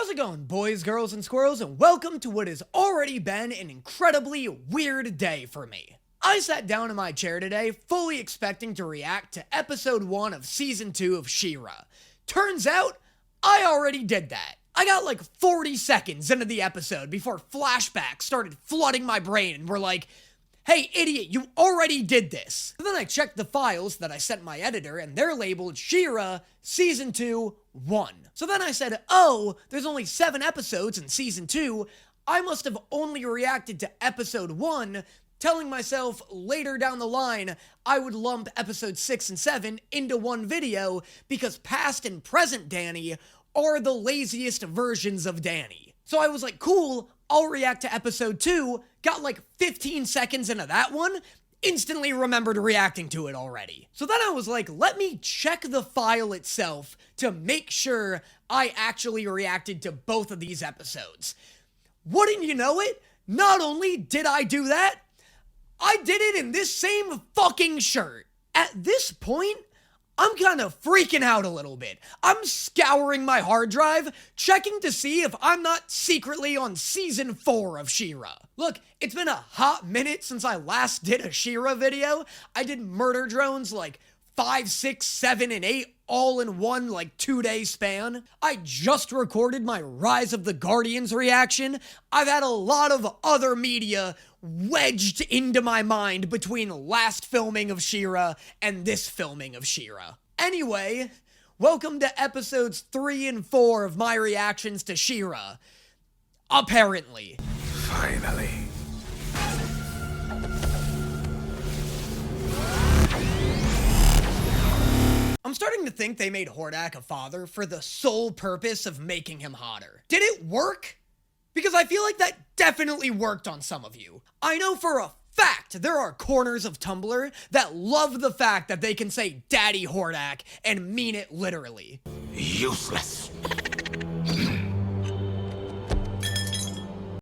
How's it going, boys, girls, and squirrels, and welcome to what has already been an incredibly weird day for me. I sat down in my chair today, fully expecting to react to episode 1 of season 2 of Shira. Turns out, I already did that. I got like 40 seconds into the episode before flashbacks started flooding my brain and were like, hey, idiot, you already did this. And then I checked the files that I sent my editor, and they're labeled Shira Season 2 1. So then I said, oh, there's only 7 episodes in Season 2. I must have only reacted to Episode 1, telling myself later down the line I would lump Episode 6 and 7 into one video because past and present Danny are the laziest versions of Danny. So I was like, cool, I'll react to Episode 2, got like 15 seconds into that one, instantly remembered reacting to it already. So then I was like, let me check the file itself to make sure I actually reacted to both of these episodes. Wouldn't you know it? Not only did I do that, I did it in this same fucking shirt. At this point, I'm kind of freaking out a little bit. I'm scouring my hard drive, checking to see if I'm not secretly on season 4 of Shira. Look, it's been a hot minute since I last did a Shira video. I did murder drones like 5, 6, 7, and 8 all in one like 2-day span. I just recorded my Rise of the Guardians reaction. I've had a lot of other media wedged into my mind between last filming of Shira and this filming of Shira. Anyway, welcome to episodes 3 and 4 of my reactions to Shira. Apparently. Finally. I'm starting to think they made Hordak a father for the sole purpose of making him hotter. Did it work? Because I feel like that definitely worked on some of you. I know for a fact there are corners of Tumblr that love the fact that they can say Daddy Hordak and mean it literally. Useless.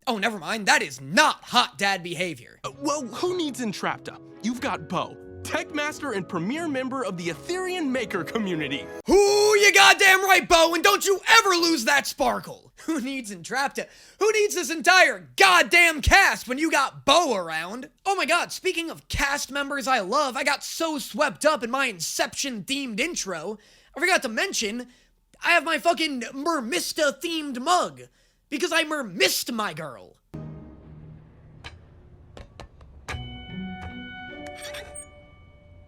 Oh, never mind. That is not hot dad behavior. Well, who needs Entrapta? You've got Bo, tech master and premier member of the Ethereum maker community. Ooh, you goddamn right, Bo, and don't you ever lose that sparkle. Who needs Entrapta? Who needs this entire goddamn cast when you got Bo around? Oh my god, speaking of cast members I love, I got so swept up in my Inception-themed intro, I forgot to mention, I have my fucking Mermista-themed mug, because I mermissed my girl.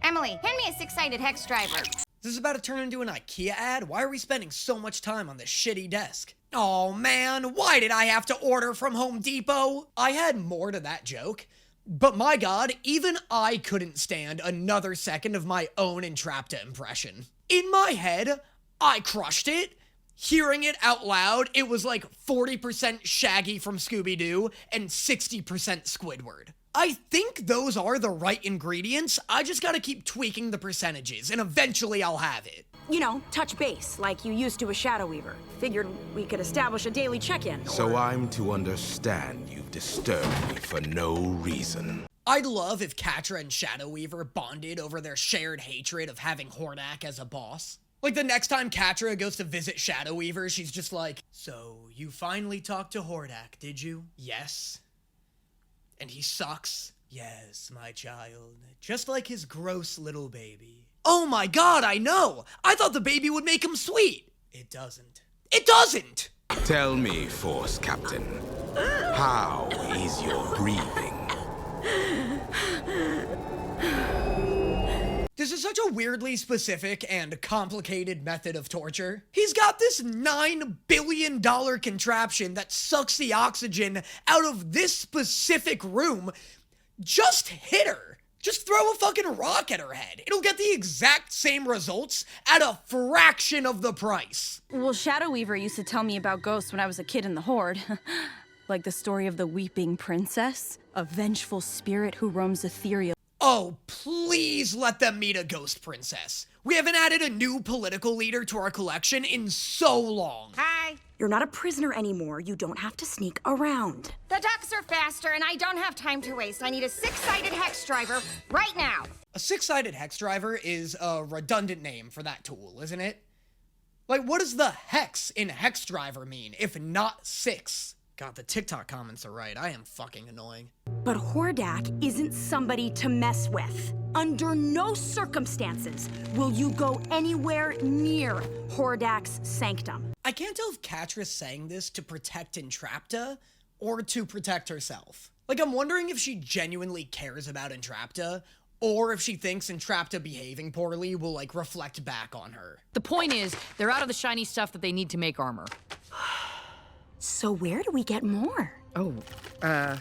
Emily, hand me a 6-sided hex driver. This is about to turn into an IKEA ad? Why are we spending so much time on this shitty desk? Oh man, why did I have to order from Home Depot? I had more to that joke, but my god, even I couldn't stand another second of my own Entrapta impression. In my head, I crushed it. Hearing it out loud, it was like 40% Shaggy from Scooby-Doo and 60% Squidward. I think those are the right ingredients. I just gotta keep tweaking the percentages, and eventually I'll have it. You know, touch base, like you used to a Shadow Weaver. Figured we could establish a daily check-in. So I'm to understand you've disturbed me for no reason. I'd love if Catra and Shadow Weaver bonded over their shared hatred of having Hordak as a boss. Like the next time Catra goes to visit Shadow Weaver, she's just like, so you finally talked to Hordak, did you? Yes. And he sucks? Yes, my child. Just like his gross little baby. Oh my god, I know! I thought the baby would make him sweet. It doesn't. It doesn't! Tell me, Force Captain, how is your breathing? This is such a weirdly specific and complicated method of torture. He's got this $9 billion contraption that sucks the oxygen out of this specific room. Just hit her. Just throw a fucking rock at her head. It'll get the exact same results at a fraction of the price. Well, Shadow Weaver used to tell me about ghosts when I was a kid in the Horde. Like the story of the Weeping Princess, a vengeful spirit who roams ethereal. Oh, please let them meet a ghost princess. We haven't added a new political leader to our collection in so long. Hi. You're not a prisoner anymore. You don't have to sneak around. The ducks are faster, and I don't have time to waste. I need a 6-sided hex driver right now. A 6-sided hex driver is a redundant name for that tool, isn't it? Like, what does the hex in hex driver mean, if not 6? God, the TikTok comments are right. I am fucking annoying. But Hordak isn't somebody to mess with. Under no circumstances will you go anywhere near Hordak's sanctum. I can't tell if Catra's saying this to protect Entrapta or to protect herself. Like, I'm wondering if she genuinely cares about Entrapta, or if she thinks Entrapta behaving poorly will, like, reflect back on her. The point is, they're out of the shiny stuff that they need to make armor. So where do we get more? Oh, I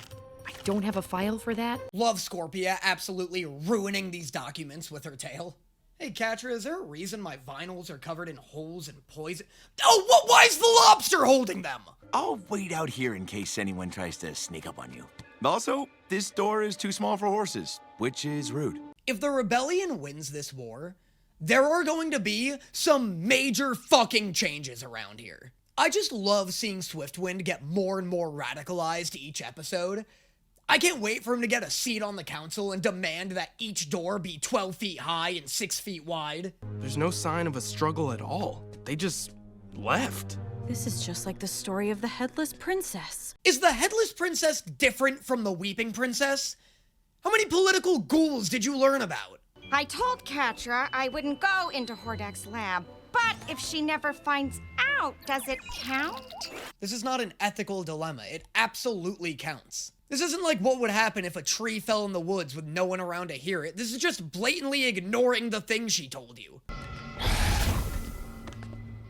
don't have a file for that. Love Scorpia absolutely ruining these documents with her tale. Hey, Catra, is there a reason my vinyls are covered in holes and poison? Oh, why is the lobster holding them? I'll wait out here in case anyone tries to sneak up on you. Also, this door is too small for horses, which is rude. If the rebellion wins this war, there are going to be some major fucking changes around here. I just love seeing Swiftwind get more and more radicalized each episode. I can't wait for him to get a seat on the council and demand that each door be 12 feet high and 6 feet wide. There's no sign of a struggle at all. They just left. This is just like the story of the Headless Princess. Is the Headless Princess different from the Weeping Princess? How many political ghouls did you learn about? I told Catra I wouldn't go into Hordak's lab, but if she never finds out, does it count? This is not an ethical dilemma. It absolutely counts. This isn't like what would happen if a tree fell in the woods with no one around to hear it. This is just blatantly ignoring the thing she told you.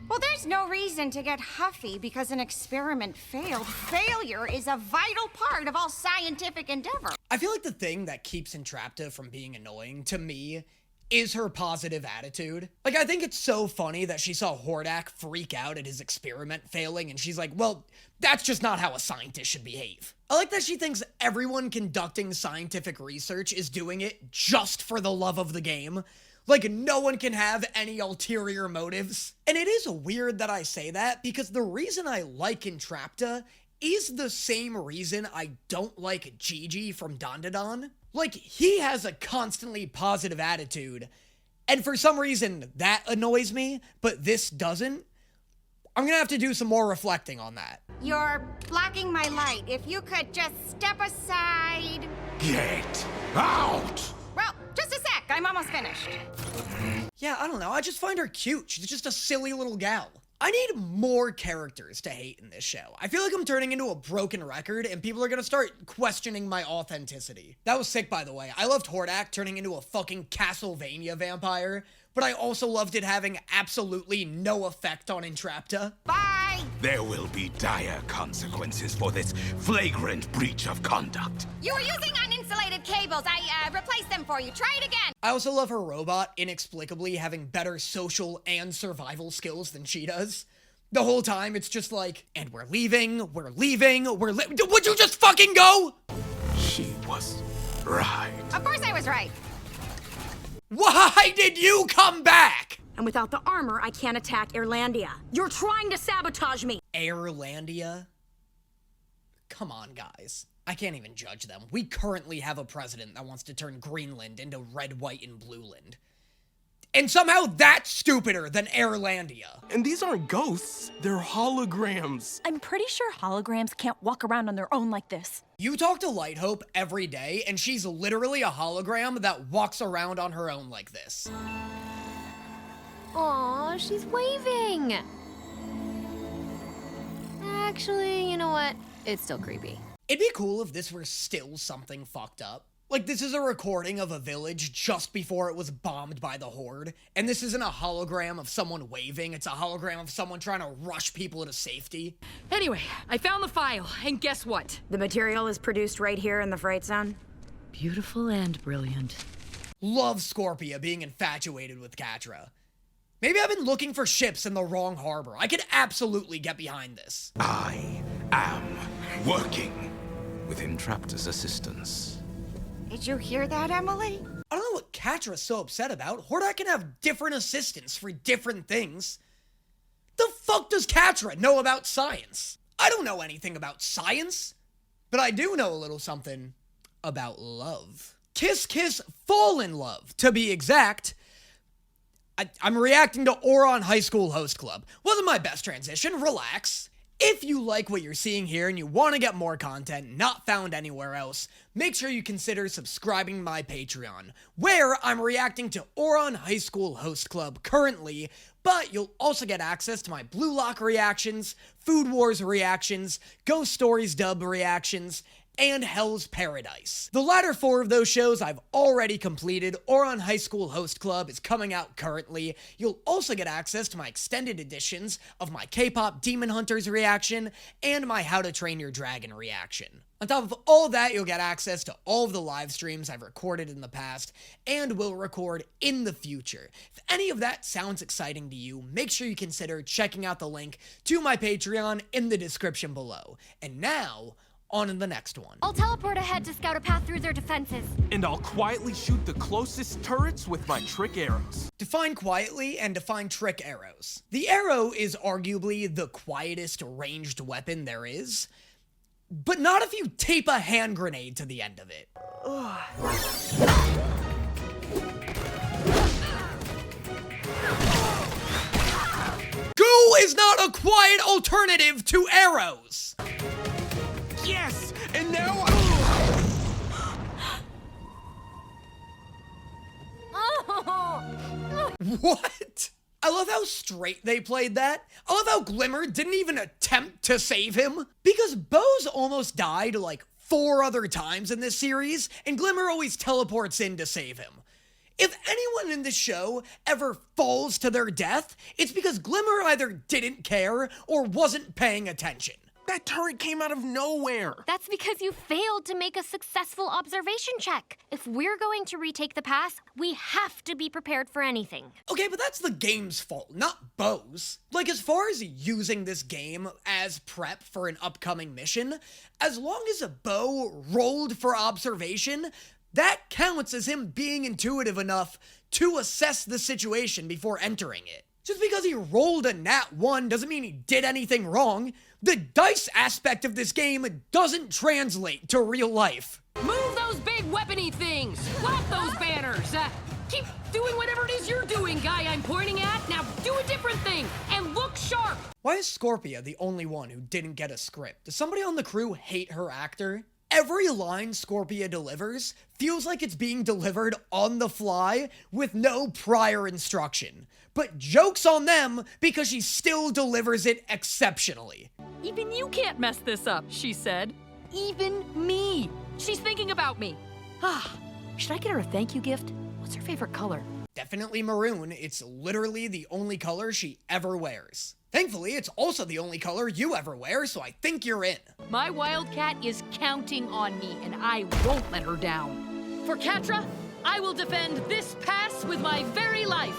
Well, there's no reason to get huffy because an experiment failed. Failure is a vital part of all scientific endeavor. I feel like the thing that keeps Entrapta from being annoying, to me, is her positive attitude. Like, I think it's so funny that she saw Hordak freak out at his experiment failing, and she's like, well, that's just not how a scientist should behave. I like that she thinks everyone conducting scientific research is doing it just for the love of the game. Like, no one can have any ulterior motives. And it is weird that I say that, because the reason I like Entrapta is the same reason I don't like Gigi from Dandadan. Like, he has a constantly positive attitude, and for some reason that annoys me, but this doesn't. I'm gonna have to do some more reflecting on that. You're blocking my light. If you could just step aside. Get out! Well, just a sec. I'm almost finished. Yeah, I don't know. I just find her cute. She's just a silly little gal. I need more characters to hate in this show. I feel like I'm turning into a broken record, and people are gonna start questioning my authenticity. That was sick, by the way. I loved Hordak turning into a fucking Castlevania vampire, but I also loved it having absolutely no effect on Entrapta. Bye. There will be dire consequences for this flagrant breach of conduct. You were using uninsulated cables. I replaced them for you. Try it again. I also love her robot inexplicably having better social and survival skills than she does. The whole time, it's just like, and we're leaving, would you just fucking go? She was right. Of course I was right. Why did you come back? And without the armor, I can't attack Airlandia. You're trying to sabotage me. Airlandia? Come on, guys. I can't even judge them. We currently have a president that wants to turn Greenland into red, white, and blue land. And somehow that's stupider than Airlandia. And these aren't ghosts, they're holograms. I'm pretty sure holograms can't walk around on their own like this. You talk to Lighthope every day, and she's literally a hologram that walks around on her own like this. Aw, she's waving! Actually, you know what? It's still creepy. It'd be cool if this were still something fucked up. Like, this is a recording of a village just before it was bombed by the Horde, and this isn't a hologram of someone waving, it's a hologram of someone trying to rush people to safety. Anyway, I found the file, and guess what? The material is produced right here in the Fright Zone. Beautiful and brilliant. Love Scorpia being infatuated with Catra. Maybe I've been looking for ships in the wrong harbor. I could absolutely get behind this. I am working with Entrapta's assistance. Did you hear that, Emily? I don't know what Catra's so upset about. Hordak can have different assistants for different things. The fuck does Catra know about science? I don't know anything about science, but I do know a little something about love. Kiss, kiss, fall in love, to be exact. I'm reacting to Orurone High School Host Club. Wasn't my best transition, relax. If you like what you're seeing here and you want to get more content not found anywhere else, make sure you consider subscribing to my Patreon, where I'm reacting to Orurone High School Host Club currently, but you'll also get access to my Blue Lock reactions, Food Wars reactions, Ghost Stories dub reactions, and Hell's Paradise. The latter 4 of those shows I've already completed. Orurone High School Host Club is coming out currently. You'll also get access to my extended editions of my K-pop Demon Hunters reaction and my How to Train Your Dragon reaction. On top of all that, you'll get access to all of the live streams I've recorded in the past and will record in the future. If any of that sounds exciting to you, make sure you consider checking out the link to my Patreon in the description below. And now, on to the next one. I'll teleport ahead to scout a path through their defenses. And I'll quietly shoot the closest turrets with my trick arrows. Define quietly and define trick arrows. The arrow is arguably the quietest ranged weapon there is, but not if you tape a hand grenade to the end of it. Goo is not a quiet alternative to arrows! Yes! And now What? I love how straight they played that. I love how Glimmer didn't even attempt to save him. Because Bo's almost died like 4 other times in this series, and Glimmer always teleports in to save him. If anyone in the show ever falls to their death, it's because Glimmer either didn't care or wasn't paying attention. that turret came out of nowhere. That's because you failed to make a successful observation check. If we're going to retake the pass, we have to be prepared for anything. Okay, but that's the game's fault, not Bo's. Like, as far as using this game as prep for an upcoming mission, as long as a Bo rolled for observation, that counts as him being intuitive enough to assess the situation before entering it. Just because he rolled a nat 1 doesn't mean he did anything wrong. The dice aspect of this game doesn't translate to real life. Move those big weapony things! Flop those banners! Keep doing whatever it is you're doing, guy I'm pointing at. Now do a different thing and look sharp! Why is Scorpia the only one who didn't get a script? Does somebody on the crew hate her actor? Every line Scorpia delivers feels like it's being delivered on the fly with no prior instruction. But joke's on them because she still delivers it exceptionally. Even you can't mess this up, she said. Even me. She's thinking about me. Should I get her a thank you gift? What's her favorite color? Definitely maroon. It's literally the only color she ever wears. Thankfully, it's also the only color you ever wear, so I think you're in. My wildcat is counting on me, and I won't let her down. For Catra, I will defend this pass with my very life.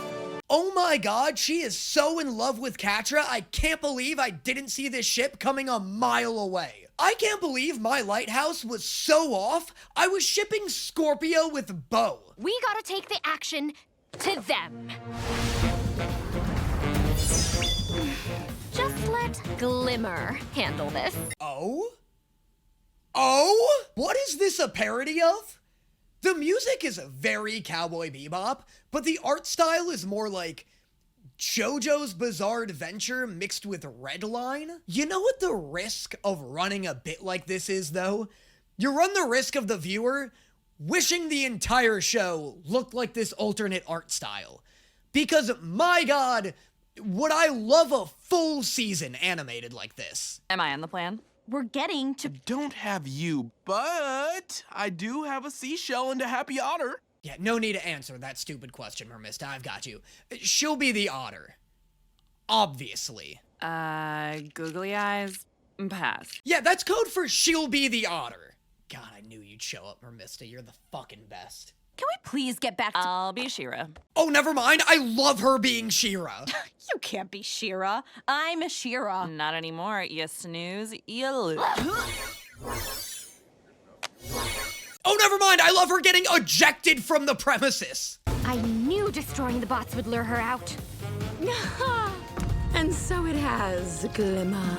Oh my god, she is so in love with Catra, I can't believe I didn't see this ship coming a mile away. I can't believe my lighthouse was so off, I was shipping Scorpio with Bo. We gotta take the action to them. Just let Glimmer handle this. Oh? Oh? What is this a parody of? The music is very Cowboy Bebop, but the art style is more like JoJo's Bizarre Adventure mixed with Redline. You know what the risk of running a bit like this is, though? You run the risk of the viewer wishing the entire show looked like this alternate art style. Because, my god, would I love a full season animated like this. Am I on the plan? We're getting to... Don't have you, but I do have a seashell and a happy otter. Yeah, no need to answer that stupid question, Mermista. I've got you. She'll be the otter. Obviously. Googly eyes, pass. Yeah, that's code for she'll be the otter. God, I knew you'd show up, Mermista. You're the fucking best. Can we please get back to... I'll be Shira. Oh, never mind. I love her being Shira. You can't be Shira. I'm Shira. Not anymore. You snooze, you lose. Oh, never mind. I love her getting ejected from the premises. I knew destroying the bots would lure her out. And so it has, Glimmer.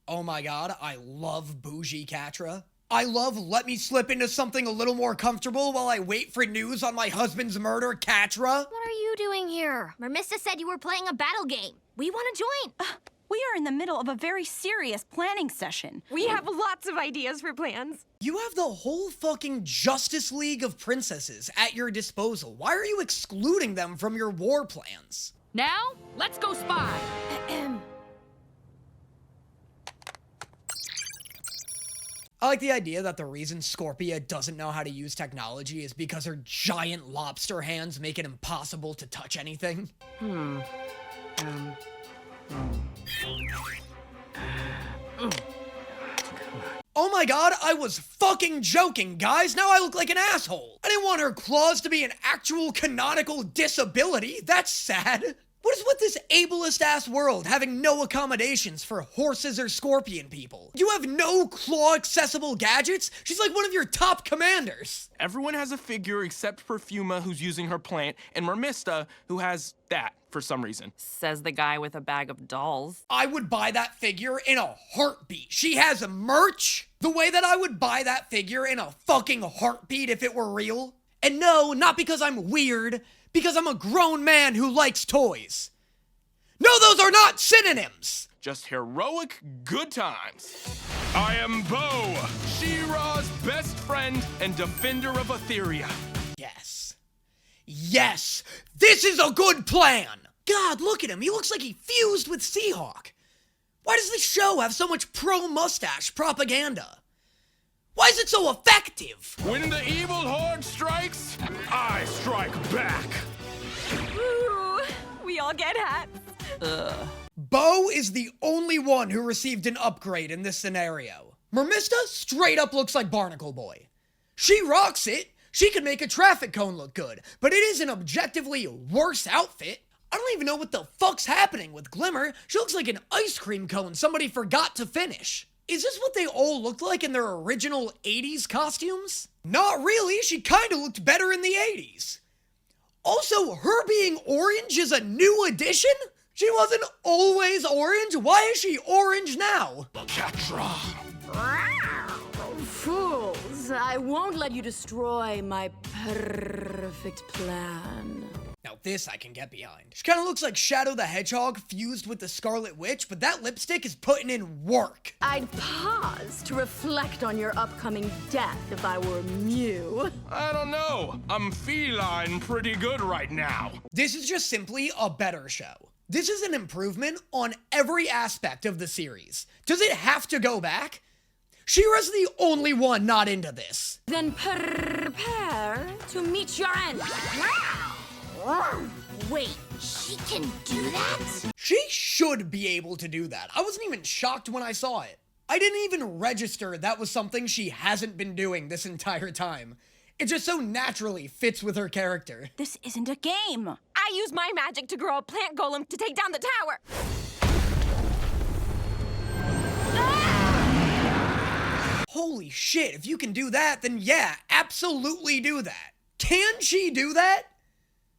Oh my god, I love bougie Catra. I love let me slip into something a little more comfortable while I wait for news on my husband's murder, Catra. What are you doing here? Mermista said you were playing a battle game. We want to join. We are in the middle of a very serious planning session. We have lots of ideas for plans. You have the whole fucking Justice League of Princesses at your disposal. Why are you excluding them from your war plans? Now, let's go spy. I like the idea that the reason Scorpia doesn't know how to use technology is because her giant lobster hands make it impossible to touch anything. Oh my god, I was fucking joking, guys. Now I look like an asshole. I didn't want her claws to be an actual canonical disability. That's sad. What is with this ableist-ass world having no accommodations for horses or scorpion people? You have no claw-accessible gadgets? She's like one of your top commanders. Everyone has a figure except Perfuma, who's using her plant, and Mermista, who has that for some reason. Says the guy with a bag of dolls. I would buy that figure in a heartbeat. She has a merch the way that I would buy that figure in a fucking heartbeat if it were real. And no, not because I'm weird, because I'm a grown man who likes toys. No, those are not synonyms! Just heroic good times. I am Bo, Shira's best friend and defender of Etheria. Yes. Yes! This is a good plan! God, look at him. He looks like he fused with Seahawk. Why does this show have so much pro-mustache propaganda? Why is it so effective? When the evil horde strikes, I strike back. Ooh, we all get hats. Bo is the only one who received an upgrade in this scenario. Mermista straight up looks like Barnacle Boy. She rocks it. She could make a traffic cone look good, but it is an objectively worse outfit. I don't even know what the fuck's happening with Glimmer. She looks like an ice cream cone somebody forgot to finish. Is this what they all looked like in their original 80s costumes? Not really, she kinda looked better in the 80s. Also, her being orange is a new addition? She wasn't always orange, why is she orange now? Catra. Fools, I won't let you destroy my perfect plan. Now this I can get behind. She kinda looks like Shadow the Hedgehog fused with the Scarlet Witch, but that lipstick is putting in work. I'd pause to reflect on your upcoming death if I were Mew. I don't know. I'm feline pretty good right now. This is just simply a better show. This is an improvement on every aspect of the series. Does it have to go back? Shira's the only one not into this. Then prepare to meet your end. Wait, she can do that? She should be able to do that. I wasn't even shocked when I saw it. I didn't even register that was something she hasn't been doing this entire time. It just so naturally fits with her character. This isn't a game. I use my magic to grow a plant golem to take down the tower. Holy shit, if you can do that, then yeah, absolutely do that. Can she do that?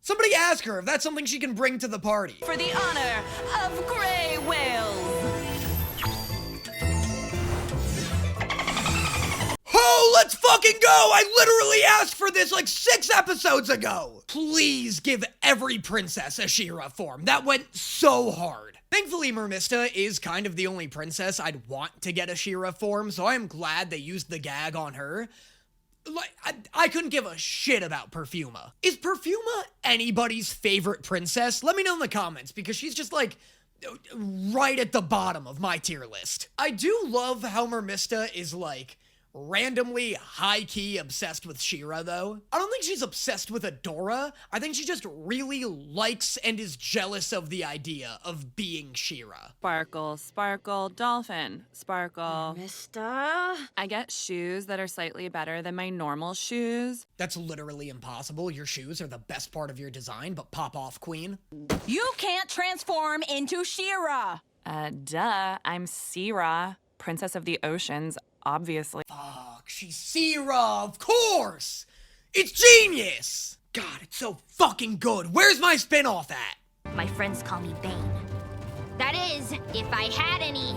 Somebody ask her if that's something she can bring to the party. For the honor of gray whales. Oh, let's fucking go! I literally asked for this like 6 episodes ago! Please give every princess a Shira form. That went so hard. Thankfully, Mermista is kind of the only princess I'd want to get a Shira form, so I am glad they used the gag on her. Like, I couldn't give a shit about Perfuma. Is Perfuma anybody's favorite princess? Let me know in the comments, because she's just like right at the bottom of my tier list. I do love how Mermista is like randomly high-key obsessed with Shira, though. I don't think she's obsessed with Adora. I think she just really likes and is jealous of the idea of being Shira. Sparkle, sparkle, dolphin, sparkle. Mister? I get shoes that are slightly better than my normal shoes. That's literally impossible. Your shoes are the best part of your design, but pop off, queen. You can't transform into Shira. Duh, I'm Shira, princess of the oceans, obviously. Fuck, she's Shira, of course! It's genius! God, it's so fucking good. Where's my spin-off at? My friends call me Bane. That is, if I had any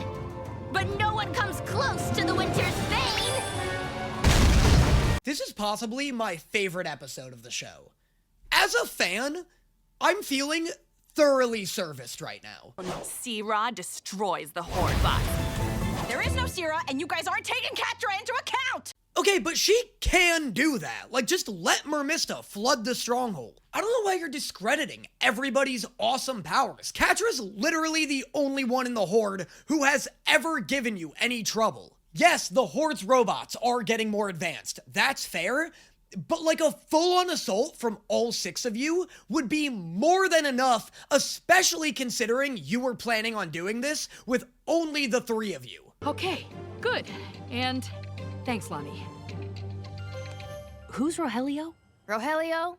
but no one comes close to the winter's bane! This is possibly my favorite episode of the show. As a fan, I'm feeling thoroughly serviced right now. Shira destroys the Horde bots. There is no Shira, and you guys aren't taking Catra into account! Okay, but she can do that. Like, just let Mermista flood the stronghold. I don't know why you're discrediting everybody's awesome powers. Catra's literally the only one in the Horde who has ever given you any trouble. Yes, the Horde's robots are getting more advanced. That's fair. But like a full-on assault from all 6 of you would be more than enough, especially considering you were planning on doing this with only the 3 of you. Okay, good. And thanks, Lonnie. Who's Rogelio? Rogelio?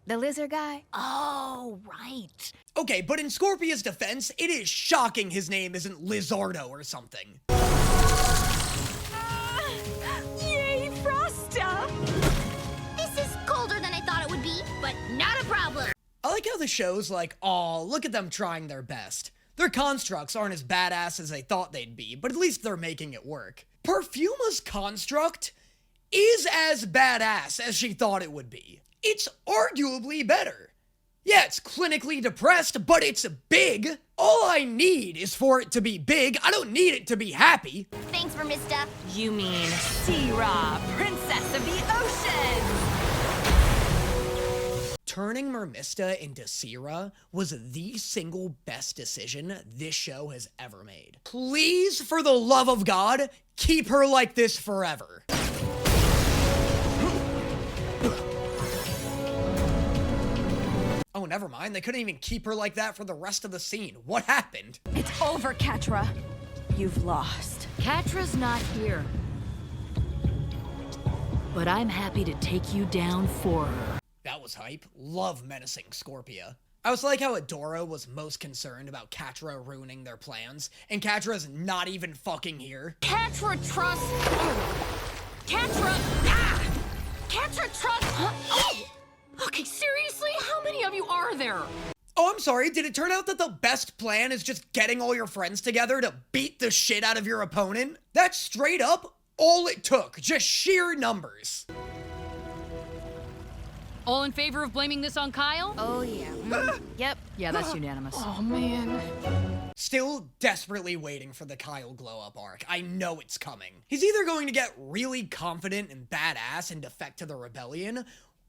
The lizard guy? Oh, right. Okay, but in Scorpia's defense, it is shocking his name isn't Lizardo or something. Yay, Frosta! This is colder than I thought it would be, but not a problem. I like how the show's like, aw, look at them trying their best. Their constructs aren't as badass as they thought they'd be, but at least they're making it work. Perfuma's construct is as badass as she thought it would be. It's arguably better. Yeah, it's clinically depressed, but it's big. All I need is for it to be big. I don't need it to be happy. Thanks, Mermista. You mean Shira, Princess of the Oceans! Turning Mermista into Shira was the single best decision this show has ever made. Please, for the love of God, keep her like this forever. Oh, never mind. They couldn't even keep her like that for the rest of the scene. What happened? It's over, Catra. You've lost. Catra's not here. But I'm happy to take you down for her. That was hype. Love menacing Scorpia. I was like how Adora was most concerned about Catra ruining their plans, and Catra's not even fucking here. Catra trusts... Catra... Ah! Catra trusts... Oh! Okay, seriously? How many of you are there? Oh, I'm sorry. Did it turn out that the best plan is just getting all your friends together to beat the shit out of your opponent? That's straight up all it took. Just sheer numbers. All in favor of blaming this on Kyle? Oh, yeah. Yep. Yeah, that's unanimous. Oh, man. Still desperately waiting for the Kyle glow-up arc. I know it's coming. He's either going to get really confident and badass and defect to the rebellion,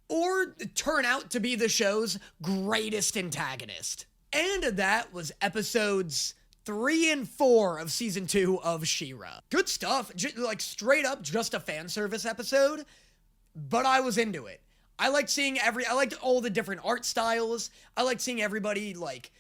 or turn out to be the show's greatest antagonist. And that was episodes 3 and 4 of season 2 of She-Ra. Good stuff, like straight up just a fan service episode, but I was into it. I liked seeing I liked all the different art styles. I liked seeing everybody like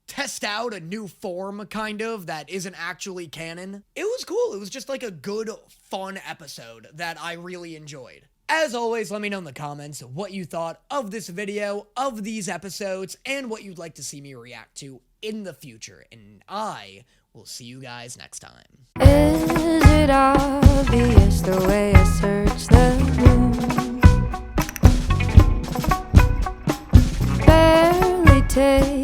test out a new form kind of that isn't actually canon. It was cool. It was just like a good, fun episode that I really enjoyed. As always, let me know in the comments what you thought of this video, of these episodes, and what you'd like to see me react to in the future. And I will see you guys next time. Is it obvious the way I search the room? Barely take